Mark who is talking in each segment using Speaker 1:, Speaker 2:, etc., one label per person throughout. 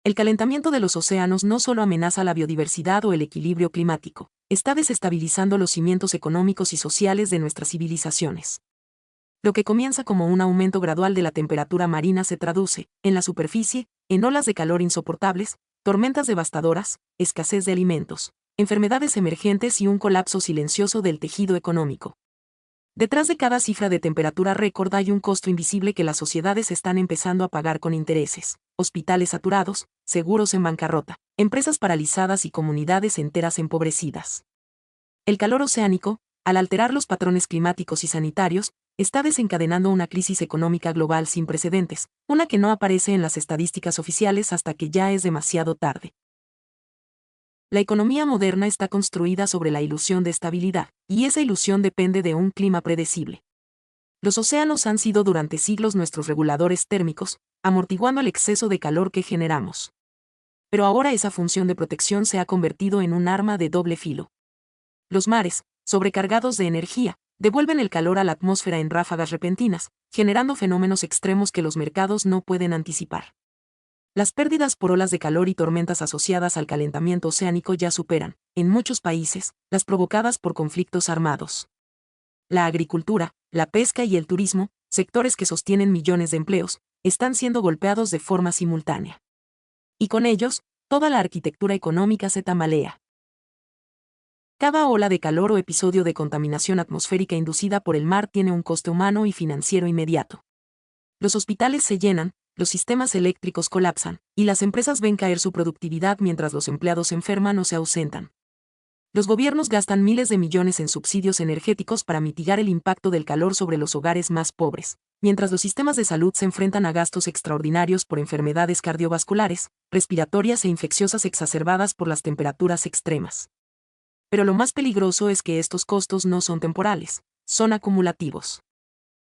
Speaker 1: El calentamiento de los océanos no solo amenaza la biodiversidad o el equilibrio climático, está desestabilizando los cimientos económicos y sociales de nuestras civilizaciones. Lo que comienza como un aumento gradual de la temperatura marina se traduce, en la superficie, en olas de calor insoportables, tormentas devastadoras, escasez de alimentos, enfermedades emergentes y un colapso silencioso del tejido económico. Detrás de cada cifra de temperatura récord hay un costo invisible que las sociedades están empezando a pagar con intereses: hospitales saturados, seguros en bancarrota, empresas paralizadas y comunidades enteras empobrecidas. El calor oceánico, al alterar los patrones climáticos y sanitarios, está desencadenando una crisis económica global sin precedentes, una que no aparece en las estadísticas oficiales hasta que ya es demasiado tarde. La economía moderna está construida sobre la ilusión de estabilidad, y esa ilusión depende de un clima predecible. Los océanos han sido durante siglos nuestros reguladores térmicos, amortiguando el exceso de calor que generamos. Pero ahora esa función de protección se ha convertido en un arma de doble filo. Los mares, sobrecargados de energía, devuelven el calor a la atmósfera en ráfagas repentinas, generando fenómenos extremos que los mercados no pueden anticipar. Las pérdidas por olas de calor y tormentas asociadas al calentamiento oceánico ya superan, en muchos países, las provocadas por conflictos armados. La agricultura, la pesca y el turismo, sectores que sostienen millones de empleos, están siendo golpeados de forma simultánea. Y con ellos, toda la arquitectura económica se tambalea. Cada ola de calor o episodio de contaminación atmosférica inducida por el mar tiene un coste humano y financiero inmediato. Los hospitales se llenan, los sistemas eléctricos colapsan, y las empresas ven caer su productividad mientras los empleados se enferman o se ausentan. Los gobiernos gastan miles de millones en subsidios energéticos para mitigar el impacto del calor sobre los hogares más pobres, mientras los sistemas de salud se enfrentan a gastos extraordinarios por enfermedades cardiovasculares, respiratorias e infecciosas exacerbadas por las temperaturas extremas. Pero lo más peligroso es que estos costos no son temporales, son acumulativos.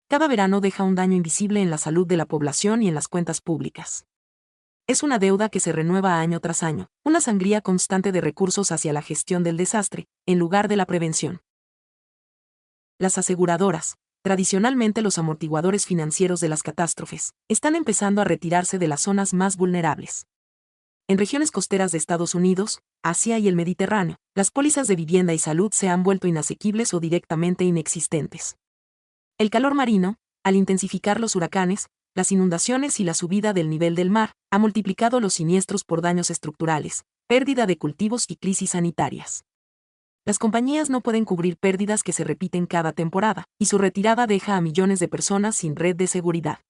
Speaker 1: Cada verano deja un daño invisible en la salud de la población y en las cuentas públicas. Es una deuda que se renueva año tras año, una sangría constante de recursos hacia la gestión del desastre, en lugar de la prevención. Las aseguradoras, tradicionalmente los amortiguadores financieros de las catástrofes, están empezando a retirarse de las zonas más vulnerables. En regiones costeras de Estados Unidos, Asia y el Mediterráneo, las pólizas de vivienda y salud se han vuelto inasequibles o directamente inexistentes. El calor marino, al intensificar los huracanes, las inundaciones y la subida del nivel del mar, ha multiplicado los siniestros por daños estructurales, pérdida de cultivos y crisis sanitarias. Las compañías no pueden cubrir pérdidas que se repiten cada temporada, y su retirada deja a millones de personas sin red de seguridad.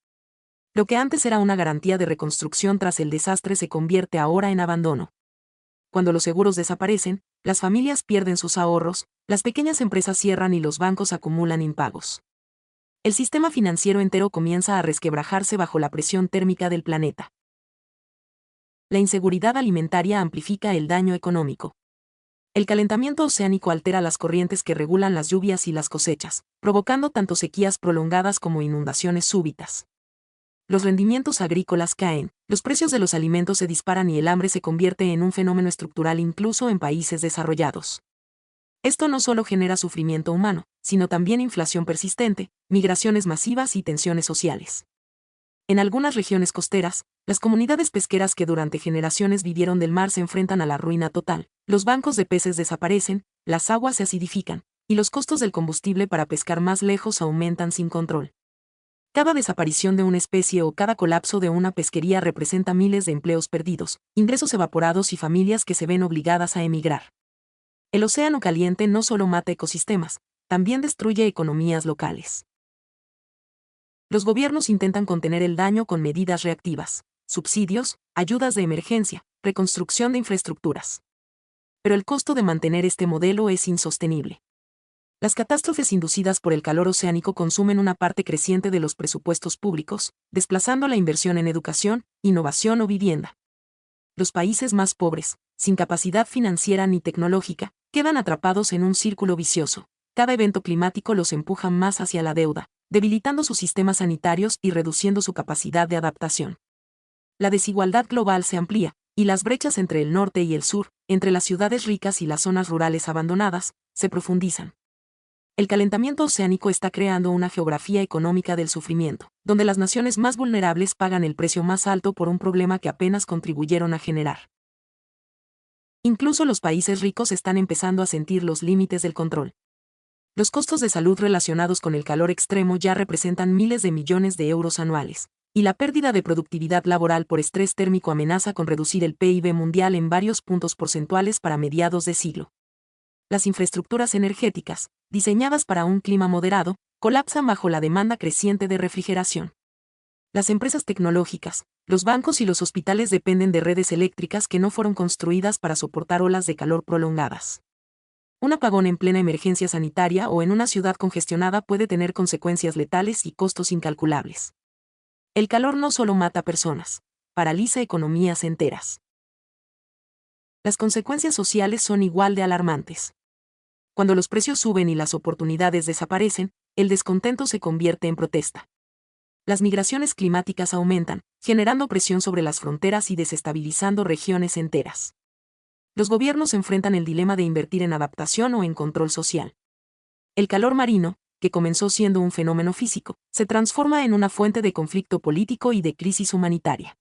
Speaker 1: Lo que antes era una garantía de reconstrucción tras el desastre se convierte ahora en abandono. Cuando los seguros desaparecen, las familias pierden sus ahorros, las pequeñas empresas cierran y los bancos acumulan impagos. El sistema financiero entero comienza a resquebrajarse bajo la presión térmica del planeta. La inseguridad alimentaria amplifica el daño económico. El calentamiento oceánico altera las corrientes que regulan las lluvias y las cosechas, provocando tanto sequías prolongadas como inundaciones súbitas. Los rendimientos agrícolas caen, los precios de los alimentos se disparan y el hambre se convierte en un fenómeno estructural incluso en países desarrollados. Esto no solo genera sufrimiento humano, sino también inflación persistente, migraciones masivas y tensiones sociales. En algunas regiones costeras, las comunidades pesqueras que durante generaciones vivieron del mar se enfrentan a la ruina total, los bancos de peces desaparecen, las aguas se acidifican, y los costos del combustible para pescar más lejos aumentan sin control. Cada desaparición de una especie o cada colapso de una pesquería representa miles de empleos perdidos, ingresos evaporados y familias que se ven obligadas a emigrar. El océano caliente no solo mata ecosistemas, también destruye economías locales. Los gobiernos intentan contener el daño con medidas reactivas, subsidios, ayudas de emergencia, reconstrucción de infraestructuras. Pero el costo de mantener este modelo es insostenible. Las catástrofes inducidas por el calor oceánico consumen una parte creciente de los presupuestos públicos, desplazando la inversión en educación, innovación o vivienda. Los países más pobres, sin capacidad financiera ni tecnológica, quedan atrapados en un círculo vicioso. Cada evento climático los empuja más hacia la deuda, debilitando sus sistemas sanitarios y reduciendo su capacidad de adaptación. La desigualdad global se amplía, y las brechas entre el norte y el sur, entre las ciudades ricas y las zonas rurales abandonadas, se profundizan. El calentamiento oceánico está creando una geografía económica del sufrimiento, donde las naciones más vulnerables pagan el precio más alto por un problema que apenas contribuyeron a generar. Incluso los países ricos están empezando a sentir los límites del control. Los costos de salud relacionados con el calor extremo ya representan miles de millones de euros anuales, y la pérdida de productividad laboral por estrés térmico amenaza con reducir el PIB mundial en varios puntos porcentuales para mediados de siglo. Las infraestructuras energéticas, diseñadas para un clima moderado, colapsan bajo la demanda creciente de refrigeración. Las empresas tecnológicas, los bancos y los hospitales dependen de redes eléctricas que no fueron construidas para soportar olas de calor prolongadas. Un apagón en plena emergencia sanitaria o en una ciudad congestionada puede tener consecuencias letales y costos incalculables. El calor no solo mata personas, paraliza economías enteras. Las consecuencias sociales son igual de alarmantes. Cuando los precios suben y las oportunidades desaparecen, el descontento se convierte en protesta. Las migraciones climáticas aumentan, generando presión sobre las fronteras y desestabilizando regiones enteras. Los gobiernos enfrentan el dilema de invertir en adaptación o en control social. El calor marino, que comenzó siendo un fenómeno físico, se transforma en una fuente de conflicto político y de crisis humanitaria.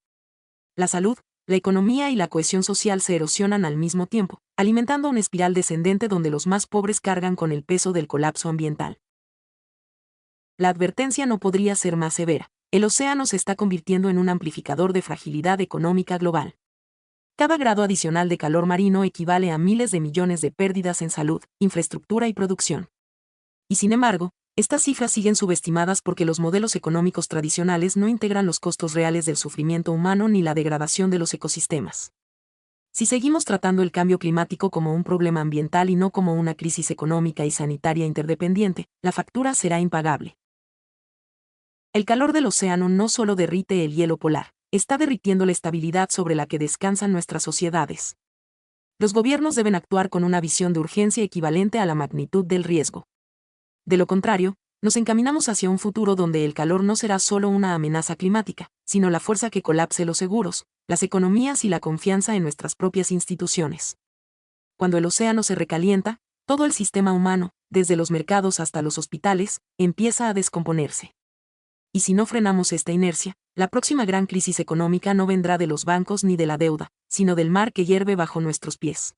Speaker 1: La salud, la economía y la cohesión social se erosionan al mismo tiempo, alimentando una espiral descendente donde los más pobres cargan con el peso del colapso ambiental. La advertencia no podría ser más severa. El océano se está convirtiendo en un amplificador de fragilidad económica global. Cada grado adicional de calor marino equivale a miles de millones de pérdidas en salud, infraestructura y producción. Y sin embargo, estas cifras siguen subestimadas porque los modelos económicos tradicionales no integran los costos reales del sufrimiento humano ni la degradación de los ecosistemas. Si seguimos tratando el cambio climático como un problema ambiental y no como una crisis económica y sanitaria interdependiente, la factura será impagable. El calor del océano no solo derrite el hielo polar, está derritiendo la estabilidad sobre la que descansan nuestras sociedades. Los gobiernos deben actuar con una visión de urgencia equivalente a la magnitud del riesgo. De lo contrario, nos encaminamos hacia un futuro donde el calor no será solo una amenaza climática, sino la fuerza que colapse los seguros, las economías y la confianza en nuestras propias instituciones. Cuando el océano se recalienta, todo el sistema humano, desde los mercados hasta los hospitales, empieza a descomponerse. Y si no frenamos esta inercia, la próxima gran crisis económica no vendrá de los bancos ni de la deuda, sino del mar que hierve bajo nuestros pies.